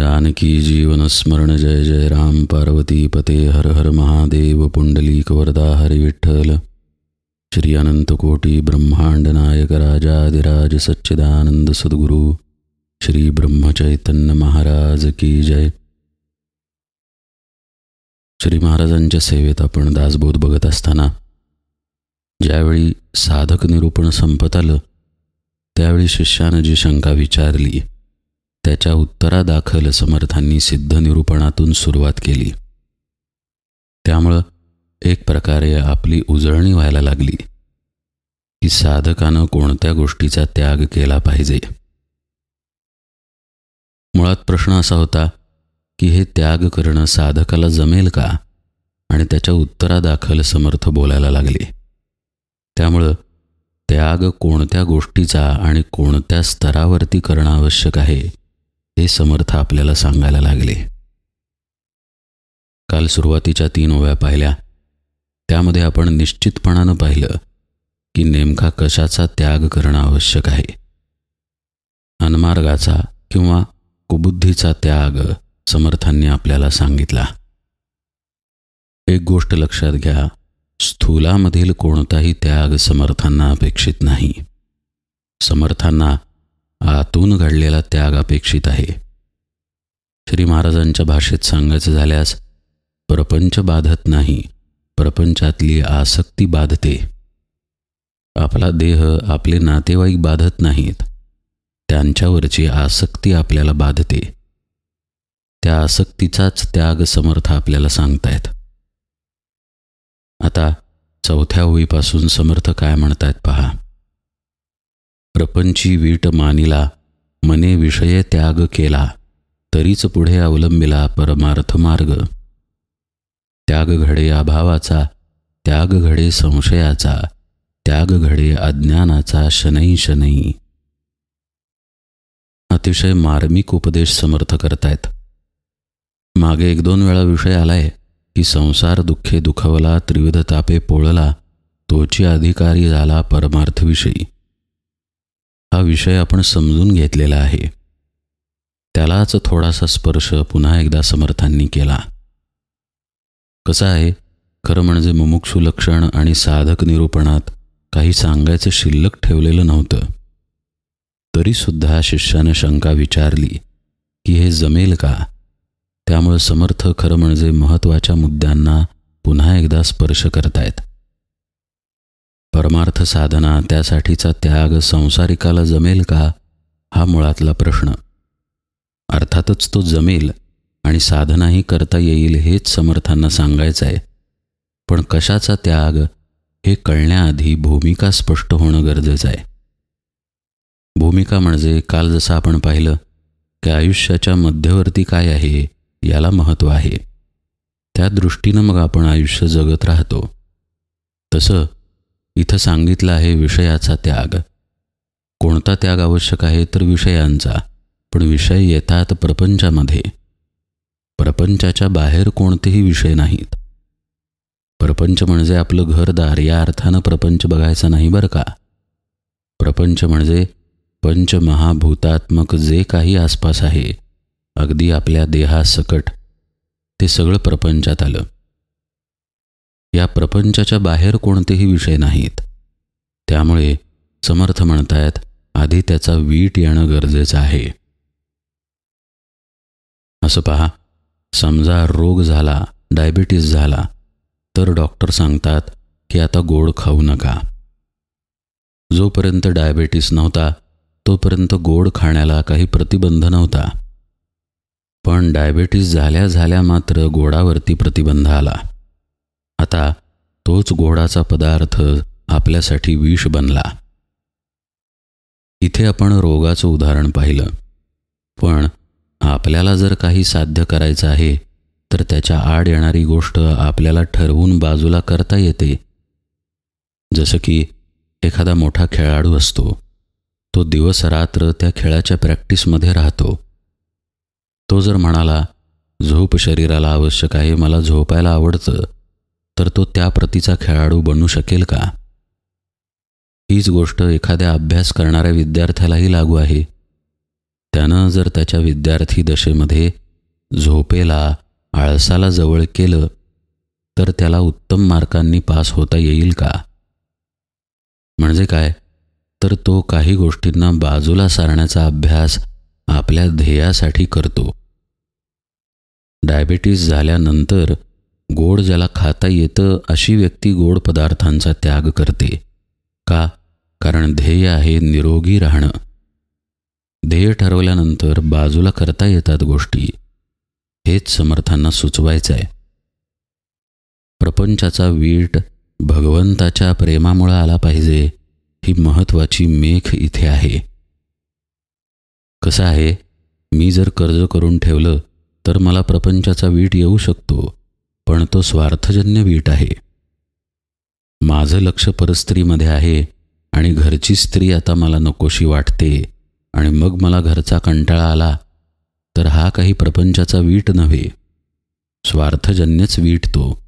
जानकी जीवन स्मरण जय जय राम पार्वती पते हर हर महादेव पुंडलीक वरदा हरि विठ्ठल। श्री अनंत कोटि ब्रह्मांड नायक राजाधिराज सच्चिदानंद सद्गुरु श्री ब्रह्म चैतन्य महाराज की जय। श्री महाराजांच्या सेवेत आपण दासबोध बघत असताना ज्यावेळी साधक निरूपण संपत आलं त्यावेळी शिष्यानं जी शंका विचारली त्याच्या उत्तरादाखल समर्थांनी सिद्ध निरूपणातून सुरुवात केली। त्यामुळं एक प्रकारे आपली उजळणी व्हायला लागली की साधकानं कोणत्या गोष्टीचा त्याग केला पाहिजे। मुळात प्रश्न असा होता की हे त्याग करणं साधकाला जमेल का, आणि त्याच्या उत्तरादाखल समर्थ बोलायला लागले। त्यामुळं त्याग कोणत्या गोष्टीचा आणि कोणत्या स्तरावरती करणं आवश्यक आहे हे समर्थ आपल्याला सांगायला लागले। काल सुरुवातीच्या 3 ओव्या पाहिल्या, त्यामध्ये आपण निश्चितपणानं पाहिलं की नेमका कशाचा त्याग करणं आवश्यक आहे। अनमार्गाचा किंवा कुबुद्धीचा त्याग समर्थांनी आपल्याला सांगितला। एक गोष्ट लक्षात घ्या, स्थूलामधील कोणताही त्याग समर्थांना अपेक्षित नाही। समर्थांना आतून घडलेला त्याग अपेक्षित आहे। श्री महाराजांच्या भाषेत सांगायचं झाल्यास प्रपंच बाधत नाही, प्रपंचातली आसक्ती बाधते। आपला देह, आपले नातेवाईक बाधत नाहीत, त्यांच्यावरची आसक्ती आपल्याला बाधते। त्या आसक्तीचाच त्याग समर्थ आपल्याला सांगतायत। आता 4थ्या ओळीपासून समर्थ काय म्हणतायत पहा। प्रपंची वीट मानिला, मने विषय त्याग केला, तरीच पुढे अवलंबिला परमार्थ मार्ग। त्याग घडे अभावाचा, त्याग घडे संशयाचा, त्याग घडे अज्ञानाचा शनै शनै। अतिशय मार्मिक उपदेश समर्थ करतायत। मागे 1-2 वेळा विषय आलाय की संसार दुःखे दुखवला, त्रिविध तापे पोळला, तोची अधिकारी झाला परमार्थविषयी। हा विषय आपण समजून घेतलेला आहे, त्यालाच थोडासा स्पर्श पुन्हा एकदा समर्थांनी केला। कसं आहे, खरं म्हणजे मुमुक्षु लक्षण आणि साधक निरूपणात काही सांगायचं शिल्लक ठेवलेलं नव्हतं। तरीसुद्धा शिष्यानं शंका विचारली की हे जमेल का। त्यामुळे समर्थ खरं म्हणजे महत्त्वाच्या मुद्द्यांना पुन्हा एकदा स्पर्श करतायत। परमार्थ साधना, त्यासाठीचा त्याग संसारिकाला जमेल का, हा मुळातला प्रश्न। अर्थातच तो जमेल आणि साधनाही करता येईल हेच समर्थांना सांगायचं आहे, पण कशाचा त्याग हे कळण्याआधी भूमिका स्पष्ट होणं गरजेचं आहे। भूमिका म्हणजे काल जसं आपण पाहिलं की आयुष्याच्या मध्यवर्ती काय आहे याला महत्त्व आहे, त्या दृष्टीनं मग आपण आयुष्य जगत राहतो। तसं इथं सांगितलं आहे विषयाचा त्याग। कोणता त्याग आवश्यक आहे तर विषयांचा, पण विषय येतात प्रपंचामध्ये। प्रपंचाच्या बाहेर कोणतेही विषय नाहीत। प्रपंच म्हणजे आपलं घरदार या अर्थानं प्रपंच बघायचा नाही बरं का। प्रपंच म्हणजे पंचमहाभूतात्मक जे काही आसपास आहे, अगदी आपल्या देहासकट, ते सगळं प्रपंचात आलं। या प्रपंचाच्या बाहेर कोणतेही विषय नाहीत। त्यामुळे समर्थ म्हणतायत आधी त्याचा वीट येणं गरजेचं आहे। असं पहा, समजा रोग झाला, डायबिटीस झाला, तर डॉक्टर सांगतात की आता गोड खाऊ नका। जोपर्यंत डायबिटीस नव्हता तोपर्यंत गोड खाण्याला काही प्रतिबंध नव्हता, पण डायबिटीस झाल्या झाल्या मात्र गोडावरती प्रतिबंध आला। आता तोच गोडाचा पदार्थ आपल्यासाठी विष बनला। इथे आपण रोगाचं उदाहरण पाहिलं, पण आपल्याला जर काही साध्य करायचं आहे तर त्याच्या आड येणारी गोष्ट आपल्याला ठरवून बाजूला करता येते। जसं की एखादा मोठा खेळाडू असतो, तो दिवस रात्र त्या खेळाच्या प्रॅक्टिसमध्ये राहतो। तो जर म्हणाला झोप शरीराला आवश्यक आहे, मला झोपायला आवडतं, तर तो त्या प्रतीचा खेळाडू बनू शकेल का? हीच गोष्ट एखाद्या अभ्यास करणाऱ्या विद्यार्थ्यालाही लागू आहे। त्यानं जर त्याच्या विद्यार्थी दशेमध्ये झोपेला, आळसाला जवळ केलं तर त्याला उत्तम मार्कांनी पास होता येईल का? म्हणजे काय, तर तो काही गोष्टींना बाजूला सारण्याचा अभ्यास आपल्या ध्येयासाठी करतो. डायबिटीस झाल्यानंतर गोड ज्याला खाता येतं अशी व्यक्ती गोड पदार्थांचा त्याग करते. का? कारण ध्येय आहे निरोगी राहणं. ध्येय ठरवल्यानंतर बाजूला करता येतात गोष्टी. हेच समर्थांना सुचवायचं आहे. प्रपंचाचा वीट भगवंताच्या प्रेमामुळे आला पाहिजे, ही महत्त्वाची मेख इथे आहे. कसं आहे, मी जर कर्ज करून ठेवलं तर मला प्रपंचाचा वीट येऊ शकतो, पण तो स्वार्थजन्य वीट आहे. माझं लक्ष परस्त्रीमध्ये आहे आणि घरची स्त्री आता मला नकोशी वाटते आणि मग मला घरचा कंटाळा आला, तर हा काही प्रपंचाचा वीट नव्हे, स्वार्थजन्यच वीट तो.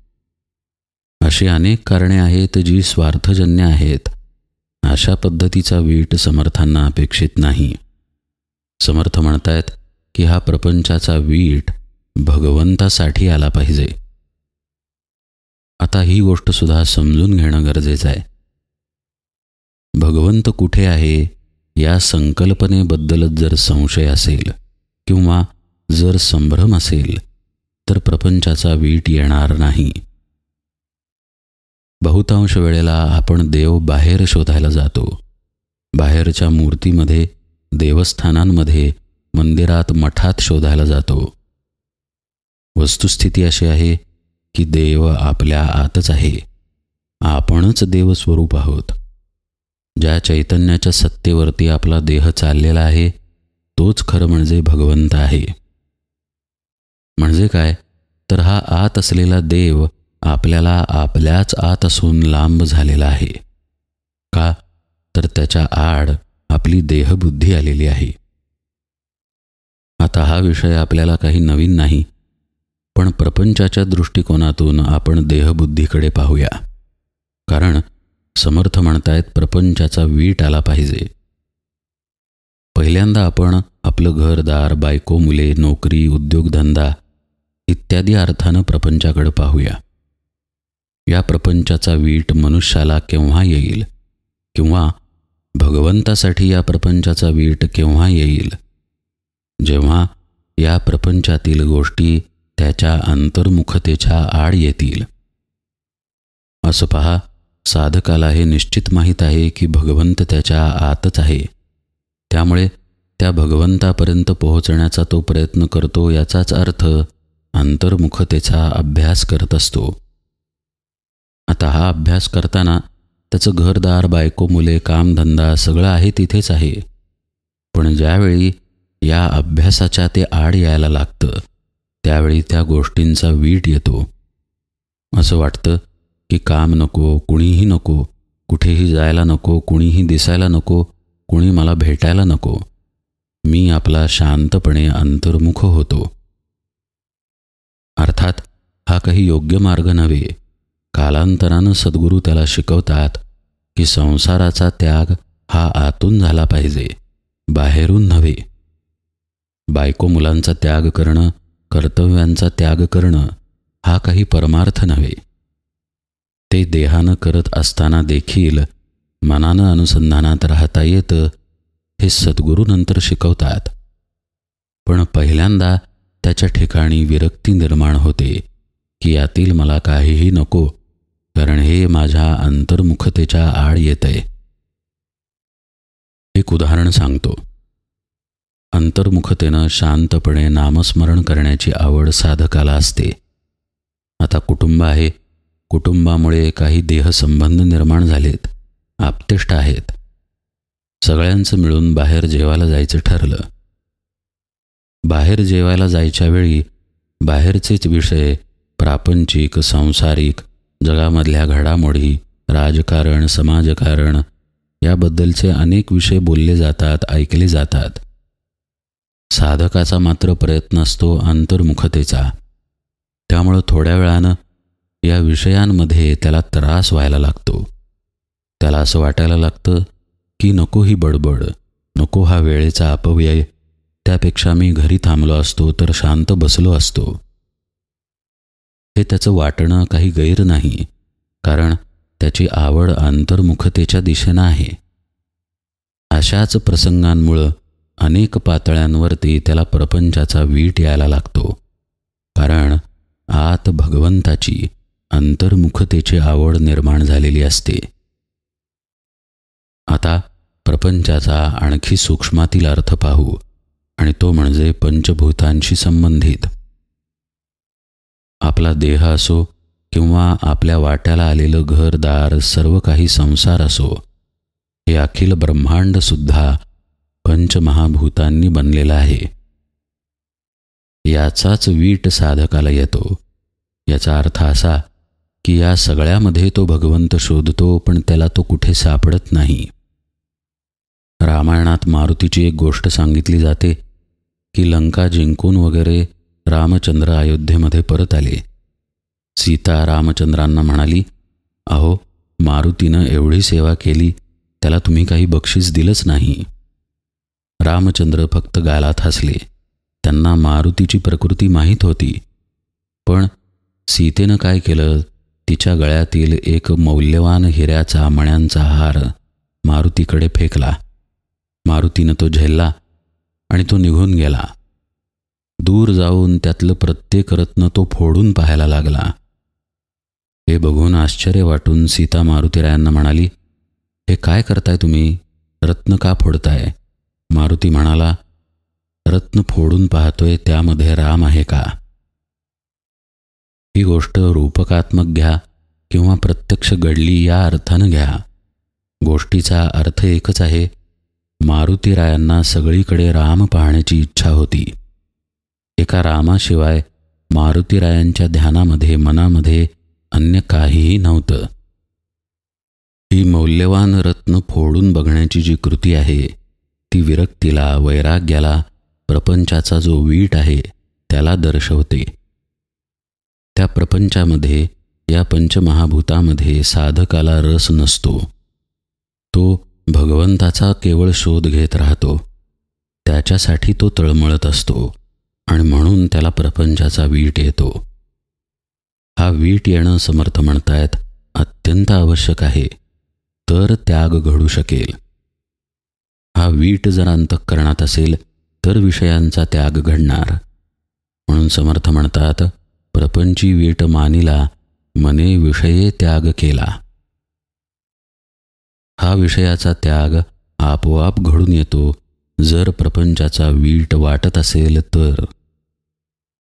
अशी अनेक कारणे आहेत जी स्वार्थजन्य आहेत. अशा पद्धतीचा वीट समर्थांना अपेक्षित नाही. समर्थ म्हणतायत की हा प्रपंचाचा वीट भगवंतासाठी आला पाहिजे. आता ही गोष्ट सुद्धा समजून घेणं गरजेचं आहे. भगवंत कुठे आहे या संकल्पनेबद्दलच जर संशय असेल किंवा जर संभ्रम असेल तर प्रपंचाचा वीट येणार नाही. बहुतांश वेळेला आपण देव बाहेर शोधायला जातो. बाहेरच्या मूर्तीमध्ये, देवस्थानांमध्ये, मंदिरात, मठात शोधायला जातो. वस्तुस्थिती अशी आहे की देव आपल्या आतच आहे. आपणच देवस्वरूप आहोत. ज्या चैतन्याच्या सत्तेवरती आपला देह चाललेला आहे तोच खरं म्हणजे भगवंत आहे. म्हणजे काय, तर हा आत असलेला देव आपल्याला आपल्याच आत असून लांब झालेला आहे. का? तर त्याच्या आड आपली देहबुद्धी आलेली आहे. आता हा विषय आपल्याला काही नवीन नाही, पण प्रपंचाच्या दृष्टिकोनातून आपण देहबुद्धीकडे पाहूया. कारण समर्थ म्हणतायत प्रपंचाचा वीट आला पाहिजे. पहिल्यांदा आपण आपलं घरदार, बायको, मुले, नोकरी, उद्योगधंदा इत्यादी अर्थानं प्रपंचाकडे पाहूया. या प्रपंचाचा वीट मनुष्याला केव्हा येईल किंवा भगवंतासाठी या प्रपंचाचा वीट केव्हा येईल? जेव्हा या प्रपंचातील गोष्टी त्याच्या अंतर्मुखतेच्या आड येतील. असं पहा, साधकाला हे निश्चित माहीत आहे की भगवंत त्याच्या आतच आहे. त्यामुळे त्या भगवंतापर्यंत पोहोचण्याचा तो प्रयत्न करतो. याचाच अर्थ अंतर्मुखतेचा अभ्यास करत असतो. आता हा अभ्यास करताना त्याचं घरदार, बायको, मुले, कामधंदा सगळं आहे तिथेच आहे. पण ज्यावेळी या अभ्यासाच्या ते आड यायला लागतं त्यावेळी त्या गोष्टींचा वीट येतो. असं वाटतं की काम नको, कुणीही नको, कुठेही जायला नको, कुणीही दिसायला नको, कुणी मला भेटायला नको. मी आपला शांतपणे अंतर्मुख होतो. अर्थात हा काही योग्य मार्ग नव्हे. कालांतरानं सद्गुरू त्याला शिकवतात की संसाराचा त्याग हा आतून झाला पाहिजे, बाहेरून नव्हे. बायको मुलांचा त्याग करणं, कर्तव्यांचा त्याग करणं हा काही परमार्थ नव्हे. ते देहानं करत असताना देखील मनानं अनुसंधानात राहता येतं, हे सद्गुरू नंतर शिकवतात. पण पहिल्यांदा त्याच्या ठिकाणी विरक्ती निर्माण होते की यातील मला काहीही नको, कारण हे माझ्या अंतर्मुखतेच्या आड येतंय. एक उदाहरण सांगतो. अंतर्मुखतेनं शांतपणे नामस्मरण करण्याची आवड साधकाला असते. आता कुटुंब आहे, कुटुंबामुळे काही देहसंबंध निर्माण झालेत, आप्तेष्ट आहेत. सगळ्यांचं मिळून बाहेर जेवायला जायचं ठरलं. बाहेर जेवायला जायच्या वेळी बाहेरचेच विषय, प्रापंचिक, सांसारिक, जगामधल्या घडामोडी, राजकारण, समाजकारण याबद्दलचे अनेक विषय बोलले जातात, ऐकले जातात. साधकाचा मात्र प्रयत्न असतो अंतर्मुखतेचा. त्यामुळं थोड्या वेळानं या विषयांमध्ये त्याला त्रास व्हायला लागतो. त्याला असं वाटायला लागतं की नको ही बडबड, नको हा वेळेचा अपव्यय, त्यापेक्षा मी घरी थांबलो असतो तर शांत बसलो असतो. हे त्याचं वाटणं काही गैर नाही, कारण त्याची आवड अंतर्मुखतेच्या दिशेनं आहे. अशाच प्रसंगांमुळं अनेक पातळ्यांवरती त्याला प्रपंचाचा वीट यायला लागतो, कारण आत भगवंताची अंतर्मुखतेची आवड निर्माण झालेली असते. आता प्रपंचाचा आणखी सूक्ष्मातील अर्थ पाहू, आणि तो म्हणजे पंचभूतांशी संबंधित. आपला देह असो किंवा आपल्या वाट्याला आलेलं घरदार, सर्व काही संसार असो, हे अखिल ब्रह्मांड सुद्धा पंचमहाभूतांनी बनलेलं आहे. याचाच वीट साधकाला येतो. याचा अर्थ असा की या सगळ्यामध्ये तो भगवंत शोधतो, पण त्याला तो कुठे सापडत नाही. रामायणात मारुतीची एक गोष्ट सांगितली जाते की लंका जिंकून वगैरे रामचंद्र अयोध्येमध्ये परत आले. सीता रामचंद्रांना म्हणाली, अहो, मारुतीनं एवढी सेवा केली, त्याला तुम्ही काही बक्षीस दिलंच नाही. रामचंद्र फक्त गालात हसले. त्यांना मारुतीची प्रकृती माहीत होती. पण सीतेनं काय केलं, तिच्या गळ्यातील एक मौल्यवान हिऱ्याचा मण्यांचा हार मारुतीकडे फेकला. मारुतीनं तो झेलला आणि तो निघून गेला. दूर जाऊन त्यातलं प्रत्येक रत्न तो फोडून पाहायला लागला. हे बघून आश्चर्य वाटून सीता मारुतीरायांना म्हणाली, हे काय करताय तुम्ही? रत्न का फोडताय? मारुती म्हणाला, रत्न फोडून पाहतोय, त्यामध्ये राम आहे का? ही गोष्ट रूपकात्मक घ्या किंवा प्रत्यक्ष घडली या अर्थानं घ्या, गोष्टीचा अर्थ एकच आहे. मारुतीरायांना सगळीकडे राम पाहण्याची इच्छा होती. एका रामाशिवाय मारुतीरायांच्या ध्यानामध्ये, मनामध्ये अन्य काहीही नव्हतं. ही मौल्यवान रत्न फोडून बघण्याची जी कृती आहे, ती विरक्तीला, वैराग्याला, प्रपंचाचा जो वीट आहे त्याला दर्शवते. त्या प्रपंचामध्ये, या पंचमहाभूतामध्ये साधकाला रस नसतो. तो भगवंताचा केवळ शोध घेत राहतो. त्याच्यासाठी तो तळमळत असतो आणि म्हणून त्याला प्रपंचाचा वीट येतो. हा वीट येणं समर्थ म्हणतायत अत्यंत आवश्यक आहे, तर त्याग घडू शकेल. हा वीट जर अंतःकरणात असेल तर विषयांचा त्याग घडणार. म्हणून समर्थ म्हणतात, प्रपंची वीट मानिला, मने विषये त्याग केला. हा विषयाचा त्याग आपोआप घडून येतो जर प्रपंचाचा वीट वाटत असेल तर.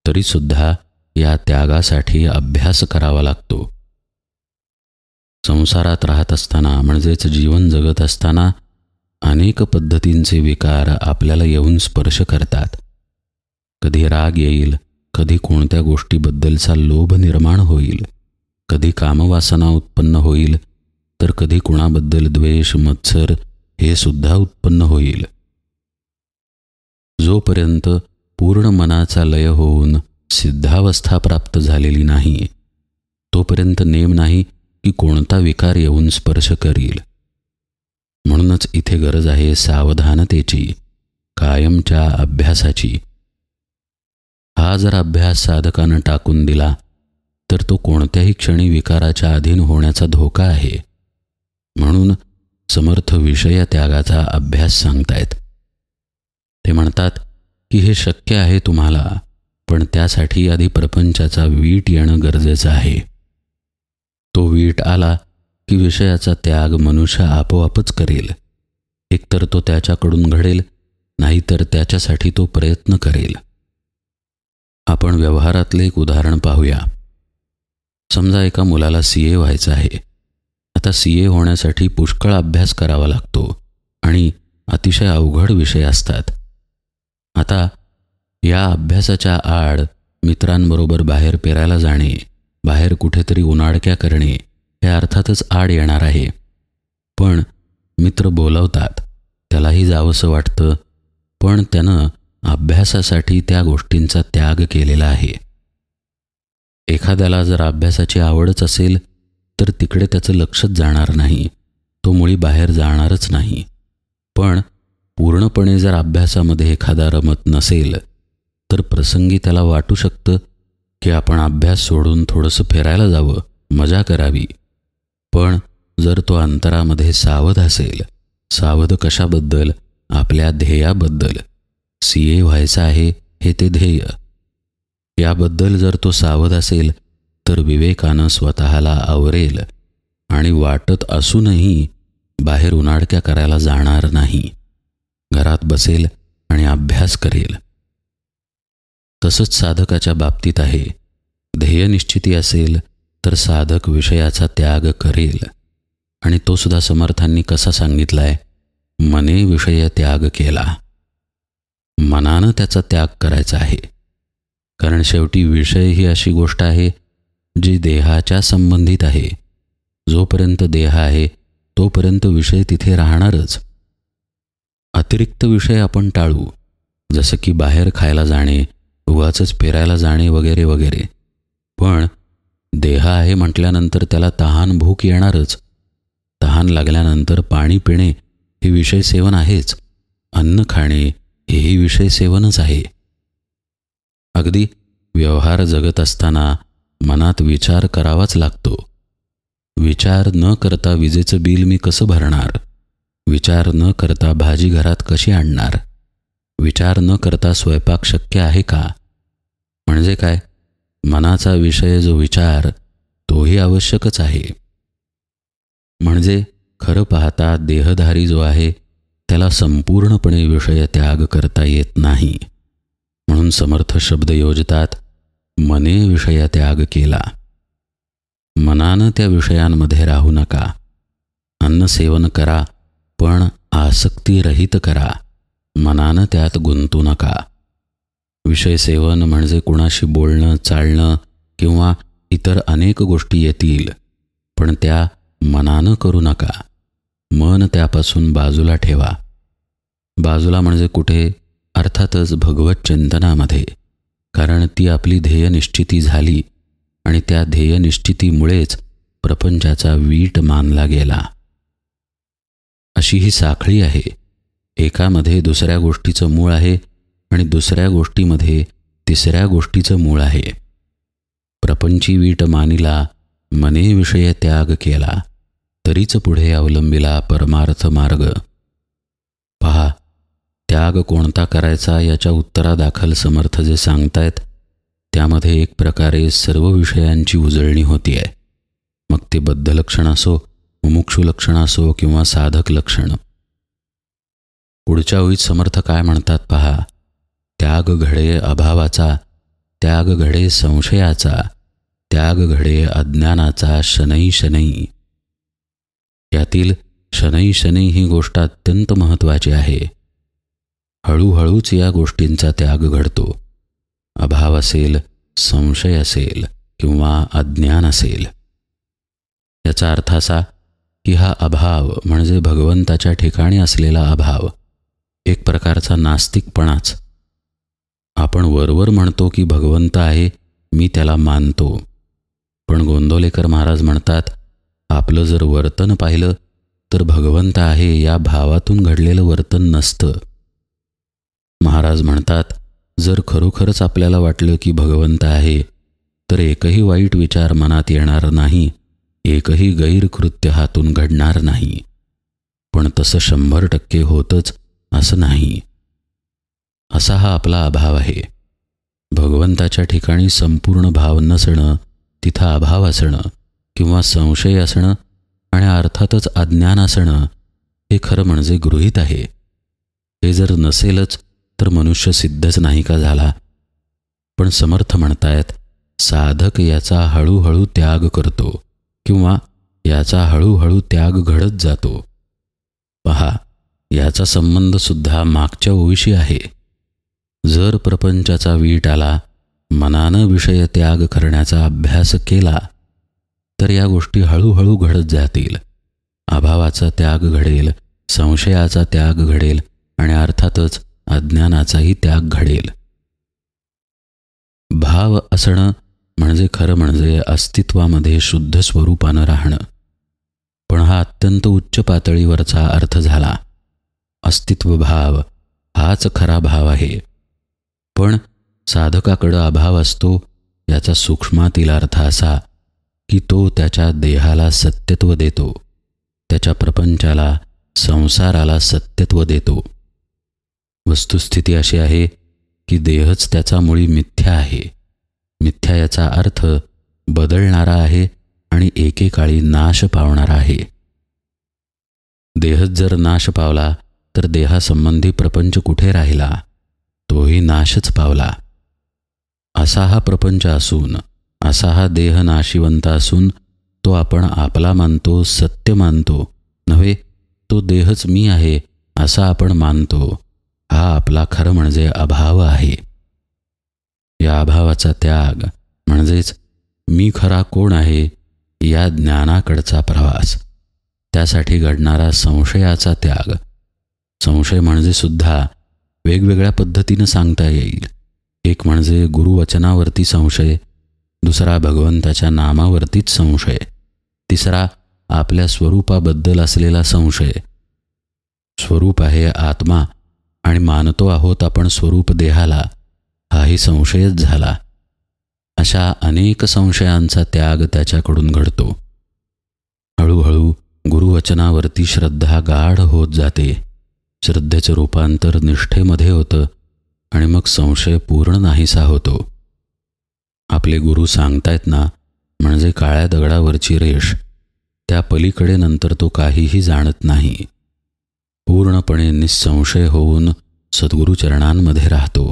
तरीसुद्धा या त्यागासाठी अभ्यास करावा लागतो. संसारात राहत असताना, म्हणजेच जीवन जगत असताना, अनेक पद्धतींचे विकार आपल्याला येऊन स्पर्श करतात. कधी राग येईल, कधी कोणत्या गोष्टीबद्दलचा लोभ निर्माण होईल, कधी कामवासना उत्पन्न होईल, तर कधी कुणाबद्दल द्वेष, मत्सर हे सुद्धा उत्पन्न होईल. जोपर्यंत पूर्ण मनाचा लय होऊन सिद्धावस्था प्राप्त झालेली नाही, तोपर्यंत नेम नाही की कोणता विकार येऊन स्पर्श करील. म्हणूनच इथे गरज आहे सावधानतेची, कायमच्या अभ्यासाची. हा जर अभ्यास साधकानं टाकून दिला तर तो कोणत्याही क्षणी विकाराच्या अधीन होण्याचा धोका आहे. म्हणून समर्थ विषय त्यागाचा अभ्यास सांगतायत. ते म्हणतात की हे शक्य आहे तुम्हाला, पण त्यासाठी आधी प्रपंचाचा वीट येणं गरजेचं आहे. तो वीट आला की विषयाचा त्याग मनुष्य आपोआपच करेल. एकतर तो त्याच्याकडून घडेल, नाहीतर त्याच्यासाठी तो प्रयत्न करेल. आपण व्यवहारातले एक उदाहरण पाहूया. समजा एका मुलाला CA व्हायचं आहे. आता CA होण्यासाठी पुष्कळ अभ्यास करावा लागतो आणि अतिशय अवघड विषय असतात. आता या अभ्यासाच्या आड मित्रांबरोबर बाहेर फिरायला जाणे, बाहेर कुठेतरी उन्हाळक्या करणे हे अर्थातच आड येणार आहे. पण मित्र बोलवतात, त्यालाही जावंसं वाटतं, पण त्यानं अभ्यासासाठी त्या गोष्टींचा त्याग केलेला आहे. एखाद्याला जर अभ्यासाची आवडच असेल तर तिकडे त्याचं लक्षच जाणार नाही, तो मुळी बाहेर जाणारच नाही. पण पूर्णपणे जर अभ्यासामध्ये एखादा रमत नसेल तर प्रसंगी त्याला वाटू शकतं की आपण अभ्यास सोडून थोडंसं फिरायला जावं, मजा करावी. पण जर तो अंतरामध्ये सावध असेल, सावध कशाबद्दल? आपल्या ध्येयाबद्दल. CA व्हायचं आहे हे ते ध्येय. याबद्दल जर तो सावध असेल तर विवेकानं स्वतःला आवरेल आणि वाटत असूनही बाहेर उनाडक्या करायला जाणार नाही. घरात बसेल आणि अभ्यास करेल. तसंच साधकाच्या बाबतीत आहे. ध्येयनिश्चिती असेल तर साधक विषयाचा त्याग करेल. आणि तो सुद्धा समर्थांनी कसा सांगितलाय? मने विषय त्याग केला. मनानं त्याचा त्याग करायचा आहे. कारण शेवटी विषय ही अशी गोष्ट आहे जी देहाच्या संबंधित आहे. जोपर्यंत देह आहे तोपर्यंत विषय तिथे राहणारच. अतिरिक्त विषय आपण टाळू, जसं की बाहेर खायला जाणे, उगाचच फिरायला जाणे वगैरे वगैरे. पण देह आहे म्हटल्यानंतर त्याला तहान भूक येणारच. तहान लागल्यानंतर पाणी पिणे हे विषय सेवन आहेच. अन्न खाणे हेही विषय सेवनच आहे. अगदी व्यवहार जगत असताना मनात विचार करावाच लागतो. विचार न करता विजेचं बिल मी कसं भरणार? विचार न करता भाजी घरात कशी आणणार? विचार न करता स्वयंपाक शक्य आहे का? म्हणजे काय? मनाचा विषय जो विचार तोही आवश्यकच आहे. म्हणजे खरं पाहता देहधारी जो आहे त्याला संपूर्णपणे विषय त्याग करता येत नाही. म्हणून समर्थ शब्द योजतात, मने विषय त्याग केला. मनानं त्या विषयांमध्ये राहू नका. अन्न सेवन करा, पण आसक्तीरहित करा. मनानं त्यात गुंतू नका. विषय सेवन म्हणजे कुणाशी बोलणं, चालणं किंवा इतर अनेक गोष्टी येतील, पण त्या मनानं करू नका. मन त्यापासून बाजूला ठेवा. बाजूला म्हणजे कुठे? अर्थातच भगवत चिंतनामध्ये. कारण ती आपली ध्येयनिश्चिती झाली आणि त्या ध्येयनिश्चितीमुळेच प्रपंचाचा वीट मानला गेला. अशी ही साखळी आहे. एकामध्ये दुसऱ्या गोष्टीचं मूळ आहे आणि दुसऱ्या गोष्टीमध्ये तिसऱ्या गोष्टीचं मूळ आहे. प्रपंची वीट मानिला, मने विषय त्याग केला, तरीच पुढे अवलंबिला परमार्थ मार्ग. पहा, त्याग कोणता करायचा याच्या उत्तरादाखल समर्थ जे सांगतायत त्यामध्ये एक प्रकारे सर्व विषयांची उजळणी होती आहे. मग ते बद्ध लक्षण असो, मुमुक्षु लक्षण असो किंवा साधक लक्षण. पुढच्या ओळीत समर्थ काय म्हणतात पहा. त्याग घडे अभावाचा, त्याग घडे संशयाचा, त्याग घडे अज्ञानाचा शनै शनै. यातील शनै शनै ही गोष्ट अत्यंत महत्त्वाची आहे. हळूहळूच या गोष्टींचा त्याग घडतो. अभाव असेल, संशय असेल किंवा अज्ञान असेल. याचा अर्थ असा की हा अभाव म्हणजे भगवंताच्या ठिकाणी असलेला अभाव, एक प्रकारचा नास्तिकपणाच. आपण वरवर म्हणतो की भगवंत आहे, मी त्याला मानतो. पण गोंदवलेकर महाराज म्हणतात, आपलं जर वर्तन पाहिलं तर भगवंत आहे या भावातून घडलेलं वर्तन नसतं. महाराज म्हणतात, जर खरोखरच आपल्याला वाटलं की भगवंत आहे तर एकही वाईट विचार मनात येणार नाही, एकही गैरकृत्य हातून घडणार नाही. पण तसं 100% होतच असं नाही. असा हा आपला अभाव आहे. भगवंताच्या ठिकाणी संपूर्ण भाव नसणं, तिथं अभाव असणं किंवा संशय असणं आणि अर्थातच अज्ञान असणं हे खरं म्हणजे गृहीत आहे. हे जर नसेलच तर मनुष्य सिद्धच नाही का झाला. पण समर्थ म्हणतायत, साधक याचा हळूहळू त्याग करतो किंवा याचा हळूहळू त्याग घडत जातो. पहा, याचा संबंध सुद्धा मागच्या ओळीशी आहे. जर प्रपंचाचा वीट आला, मनानं विषय त्याग करण्याचा अभ्यास केला तर या गोष्टी हळूहळू घडत जातील. अभावाचा त्याग घडेल, संशयाचा त्याग घडेल आणि अर्थातच अज्ञानाचाही त्याग घडेल. भाव असणं म्हणजे खरं म्हणजे अस्तित्वामध्ये शुद्ध स्वरूपानं राहणं. पण हा अत्यंत उच्च पातळीवरचा अर्थ झाला. अस्तित्वभाव हाच खरा भाव आहे. पण साधकाकडं अभाव असतो याचा सूक्ष्मातील अर्थ असा की तो त्याच्या देहाला सत्यत्व देतो, त्याच्या प्रपंचाला, संसाराला सत्यत्व देतो. वस्तुस्थिती अशी आहे की देहच त्याचा मुळी मिथ्या आहे. मिथ्या याचा अर्थ बदलणारा आहे आणि एकेकाळी नाश पावणारा आहे. देहच जर नाश पावला तर देहासंबंधी प्रपंच कुठे राहिला? तोही नाशच पावला. असा हा प्रपंच असून, असा हा देह नाशिवंत असून तो आपण आपला मानतो, सत्य मानतो नव्हे, तो देहच मी आहे असा आपण मानतो. हा आपला खरं म्हणजे अभाव आहे. या अभावाचा त्याग म्हणजेच मी खरा कोण आहे या ज्ञानाकडचा प्रवास, त्यासाठी घडणारा संशयाचा त्याग. संशय म्हणजे सुद्धा वेगवेगळ्या पद्धतीनं सांगता येईल. एक म्हणजे गुरुवचनावरती संशय, दुसरा भगवंताच्या नामावरतीच संशय, तिसरा आपल्या स्वरूपाबद्दल असलेला संशय. स्वरूप आहे आत्मा आणि मानतो आहोत आपण स्वरूप देहाला, हाही संशयच झाला. अशा अनेक संशयांचा त्याग त्याच्याकडून घडतो. हळूहळू गुरुवचनावरती श्रद्धा गाढ होत जाते. श्रद्धेचं रूपांतर निष्ठेमध्ये होतं आणि मग संशय पूर्ण नाहीसा होतो. आपले गुरु सांगतायत ना, म्हणजे काळ्या दगडावरची रेष, त्या पलीकडे नंतर तो काहीही जाणत नाही. पूर्णपणे निस्संशय होऊन सद्गुरुचरणांमध्ये राहतो.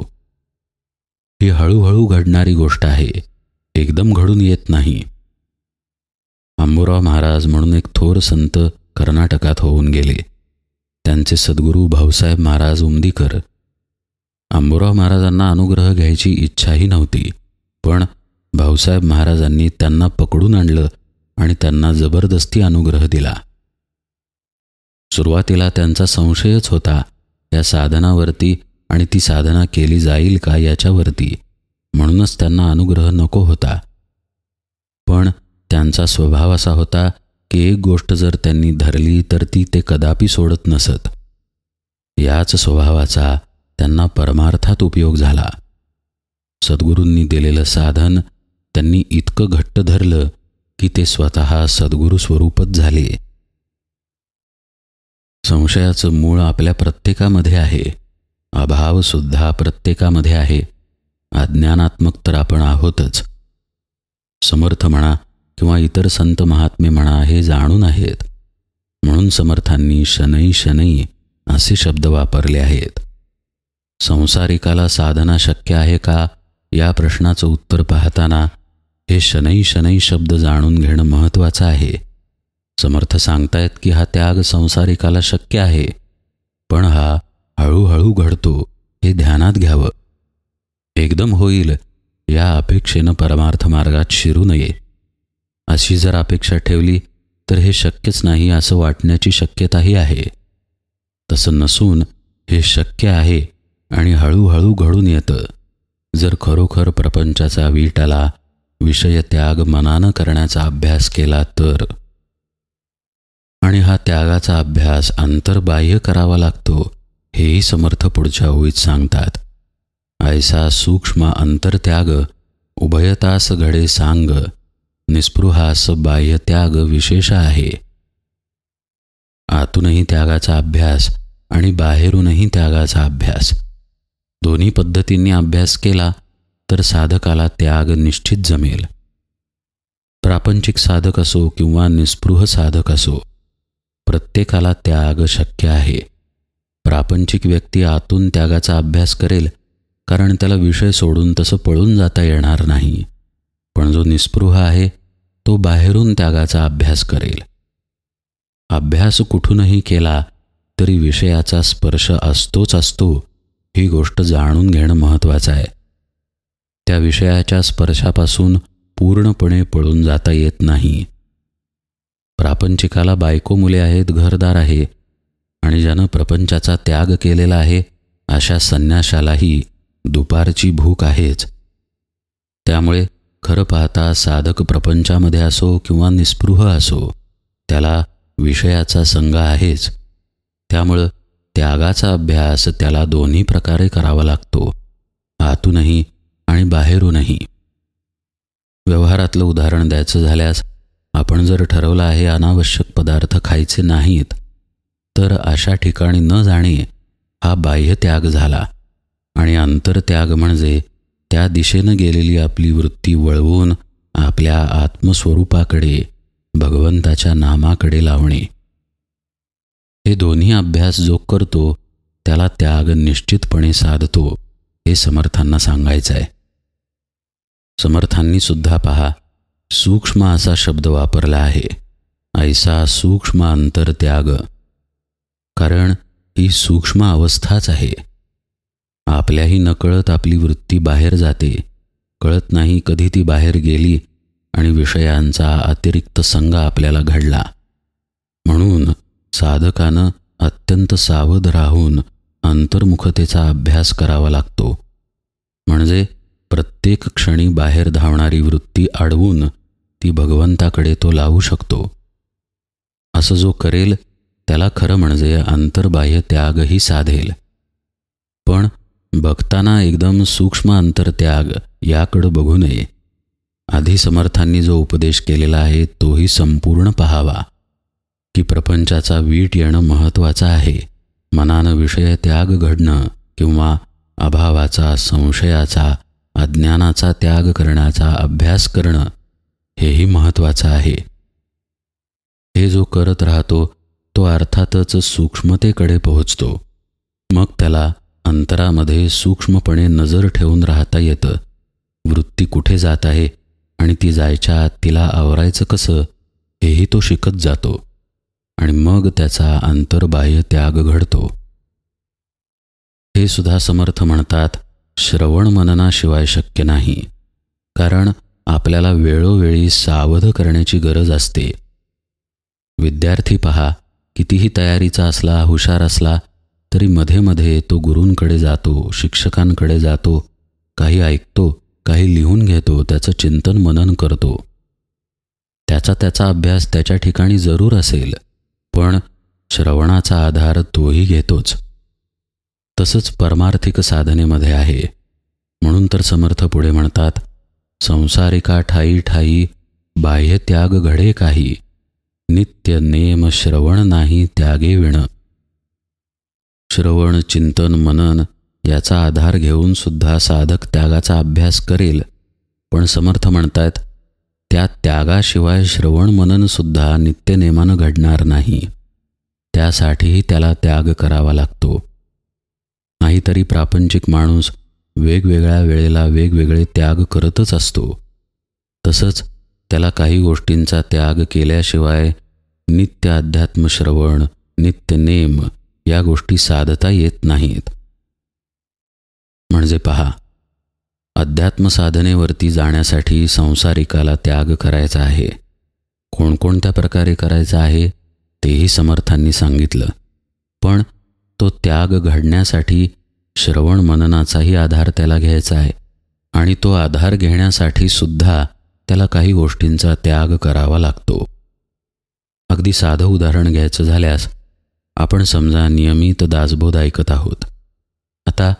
ही हळूहळू घडणारी गोष्ट आहे, एकदम घडून येत नाही. अंबुराव महाराज म्हणून एक थोर संत कर्नाटकात होऊन गेले. त्यांचे सद्गुरू भाऊसाहेब महाराज उमदीकर. अंबुराव महाराजांना अनुग्रह घ्यायची इच्छाही नव्हती, पण भाऊसाहेब महाराजांनी त्यांना पकडून आणलं आणि त्यांना जबरदस्ती अनुग्रह दिला. सुरुवातीला त्यांचा संशयच होता या साधनावरती आणि ती साधना केली जाईल का याच्यावरती, म्हणूनच त्यांना अनुग्रह नको होता. पण त्यांचा स्वभाव असा होता की एक गोष्ट जर त्यांनी धरली तर ती ते कदापि सोडत नसत. याच स्वभावाचा त्यांना परमार्थात उपयोग झाला. सद्गुरूंनी दिलेलं साधन त्यांनी इतकं घट्ट धरलं की ते स्वतः सद्गुरू स्वरूपच झाले. संशयाचं मूळ आपल्या प्रत्येकामध्ये आहे. अभावसुद्धा प्रत्येकामध्ये आहे. अज्ञानात्मक तर आपण आहोतच. समर्थ म्हणा किंवा इतर संत महात्मे म्हणा हे जाणून आहेत, म्हणून समर्थांनी शनै शनै असे शब्द वापरले आहेत. संसारिकाला साधना शक्य आहे का या प्रश्नाचं उत्तर पाहताना हे शनै शनै शब्द जाणून घेणं महत्त्वाचं आहे. समर्थ सांगतायत की हा त्याग संसारिकाला शक्य आहे, पण हा हळूहळू घडतो हे ध्यानात घ्यावं. एकदम होईल या अपेक्षेनं परमार्थ मार्गात शिरू नये. अशी जर अपेक्षा ठेवली तर हे शक्यच नाही असं वाटण्याची शक्यताही आहे. तसं नसून हे शक्य आहे आणि हळूहळू घडून येतं. जर खरोखर प्रपंचाचा विटाला विषय त्याग मनानं करण्याचा अभ्यास केला तर. आणि हा त्यागाचा अभ्यास अंतर्बाह्य करावा लागतो हेही समर्थ पुढच्या ओळीत सांगतात. ऐसा सूक्ष्म अंतरत्याग उभयतास घडे सांग, निस्पृहास बाह्य त्याग विशेष आहे. आतूनही त्यागाचा अभ्यास आणि बाहेरूनही त्यागाचा अभ्यास, दोन्ही पद्धतींनी अभ्यास केला तर साधकाला त्याग निश्चित जमेल. प्रापंचिक साधक असो किंवा निस्पृह साधक असो, प्रत्येकाला त्याग शक्य आहे. प्रापंचिक व्यक्ती आतून त्यागाचा अभ्यास करेल, कारण त्याला विषय सोडून तसं पळून जाता येणार नाही. पण जो निस्पृह आहे तो बाहेरून त्यागाचा अभ्यास करेल. अभ्यास कुठूनही केला तरी विषयाचा स्पर्श असतोच असतो ही गोष्ट जाणून घेणं महत्त्वाचं आहे. त्या विषयाच्या स्पर्शापासून पूर्णपणे पळून जाता येत नाही. प्रापंचिकाला बायको मुले आहेत, घरदार आहे, आणि ज्यानं प्रपंचाचा त्याग केलेला आहे अशा संन्याशालाही दुपारची भूक आहेच. त्यामुळे खरं पाहता साधक प्रपंचामध्ये असो किंवा निस्पृह असो, त्याला विषयाचा संग आहेच. त्यामुळं त्यागाचा अभ्यास त्याला दोन्ही प्रकारे करावा लागतो, आतूनही आणि बाहेरूनही. व्यवहारातलं उदाहरण द्यायचं झाल्यास, आपण जर ठरवलं आहे अनावश्यक पदार्थ खायचे नाहीत, तर अशा ठिकाणी न जाणे हा बाह्य त्याग झाला. आणि अंतरत्याग म्हणजे त्या दिशेनं गेलेली आपली वृत्ती वळवून आपल्या आत्मस्वरूपाकडे, भगवंताच्या नामाकडे लावणे. हे दोन्ही अभ्यास जो करतो त्याला त्याग निश्चितपणे साधतो, हे समर्थांना सांगायचं आहे. समर्थांनी सुद्धा पहा, सूक्ष्म असा शब्द वापरला आहे, ऐसा सूक्ष्म अंतरत्याग. कारण ही सूक्ष्म अवस्थाच आहे. आपल्याही नकळत आपली वृत्ती बाहेर जाते, कळत नाही कधी ती बाहेर गेली आणि विषयांचा अतिरिक्त संग आपल्याला घडला. म्हणून साधकानं अत्यंत सावध राहून अंतर्मुखतेचा अभ्यास करावा लागतो. म्हणजे प्रत्येक क्षणी बाहेर धावणारी वृत्ती अडवून ती भगवंताकडे तो लावू शकतो. असं जो करेल त्याला खरं म्हणजे अंतर्बाह्य त्यागही साधेल. पण बघताना एकदम सूक्ष्म अंतरत्याग याकडं बघू नये. आधी समर्थांनी जो उपदेश केलेला आहे तोही संपूर्ण पहावा, की प्रपंचाचा वीट येणं महत्त्वाचं आहे. मनानं विषय त्याग घडणं किंवा अभावाचा, संशयाचा, अज्ञानाचा त्याग करण्याचा अभ्यास करणं हेही महत्त्वाचं आहे. हे जो करत राहतो तो अर्थातच सूक्ष्मतेकडे पोहोचतो. मग त्याला अंतरामध्ये सूक्ष्मपणे नजर ठेवून राहता येतं. वृत्ती कुठे जात आहे आणि ती जायच्या आत तिला आवरायचं कसं हेही तो शिकत जातो आणि मग त्याचा अंतर्बाह्य त्याग घडतो. हे सुद्धा समर्थ म्हणतात, श्रवण मननाशिवाय शक्य नाही. कारण आपल्याला वेळोवेळी सावध करण्याची गरज असते. विद्यार्थी पहा, कितीही तयारीचा असला, हुशार असला तरी मध्ये मध्ये तो गुरूंकडे जातो, शिक्षकांकडे जातो, काही ऐकतो, काही लिहून घेतो, त्याचं चिंतन मनन करतो. त्याचा अभ्यास त्याच्या ठिकाणी जरूर असेल, पण श्रवणाचा आधार तोही घेतोच. तसंच परमार्थिक साधनेमध्ये आहे. म्हणून तर समर्थ पुढे म्हणतात, संसारिका ठाई ठाई बाह्य त्याग घडे काही, नित्य नेम श्रवण नाही त्यागे विण. श्रवण, चिंतन, मनन याचा आधार घेऊन सुद्धा साधक त्यागाचा अभ्यास करेल. पण समर्थ म्हणतात, त्या त्यागाशिवाय श्रवण मननसुद्धा नित्यनेमानं घडणार नाही. त्यासाठीही त्याला त्याग करावा लागतो. नाहीतरी प्रापंचिक माणूस वेगवेगळ्या वेळेला वेगवेगळे त्याग करतच असतो. तसंच त्याला काही गोष्टींचा त्याग केल्याशिवाय नित्य अध्यात्मश्रवण, नित्य नेम या गोष्टी साधता येत नाहीत. म्हणजे पहा, अध्यात्मसाधनेवरती जाण्यासाठी संसारिकाला त्याग करायचा आहे. कोणकोणत्या प्रकारे करायचा आहे तेही समर्थांनी सांगितलं. पण तो त्याग घडण्यासाठी श्रवण मननाचाही आधार त्याला घ्यायचा आहे आणि तो आधार घेण्यासाठी सुद्धा त्याला काही गोष्टींचा त्याग करावा लागतो. अगदी साधं उदाहरण घ्यायचं झाल्यास, आपण समजा नियमित दासबोध ऐकत आहोत. आता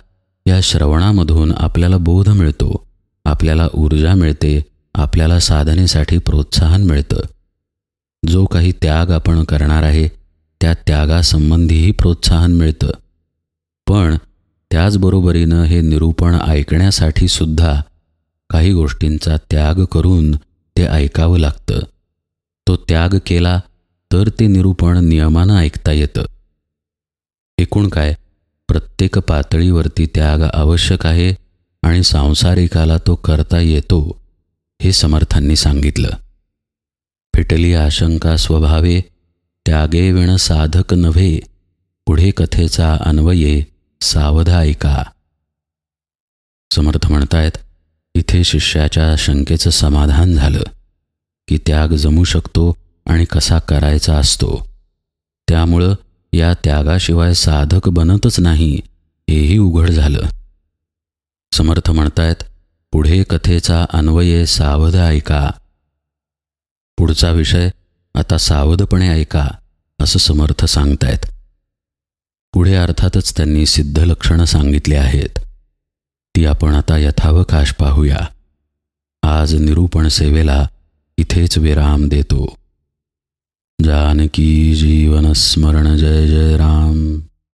या श्रवणामधून आपल्याला बोध मिळतो, आपल्याला ऊर्जा मिळते, आपल्याला साधनेसाठी प्रोत्साहन मिळतं. जो काही त्याग आपण करणार आहे त्या त्यागासंबंधीही प्रोत्साहन मिळतं. पण त्याचबरोबरीनं हे निरूपण ऐकण्यासाठी सुद्धा काही गोष्टींचा त्याग करून ते ऐकावं लागतं. तो त्याग केला तर ते निरूपण नियमानं ऐकता येतं. एकूण काय, प्रत्येक पातळीवरती त्याग आवश्यक आहे आणि सांसारिकाला तो करता येतो, हे समर्थांनी सांगितलं. फिटली आशंका स्वभावे, त्यागे विण साधक नव्हे, पुढे कथेचा अन्वये सावध ऐका. समर्थ म्हणतायत, इथे शिष्याच्या शंकेचं समाधान झालं की त्याग जमू शकतो आणि कसा करायचा असतो. त्यामुळं या त्यागाशिवाय साधक बनतच नाही हेही उघड झालं. समर्थ म्हणतायत, पुढे कथेचा अन्वये सावध ऐका. पुढचा विषय आता सावधपणे ऐका असं समर्थ सांगतायत. पुढे अर्थातच त्यांनी सिद्ध लक्षणं सांगितली आहेत. ती आपण आता यथावकाश पाहूया. आज निरूपण सेवेला इथेच विराम देतो. जानकी जीवन स्मरण जय जय राम.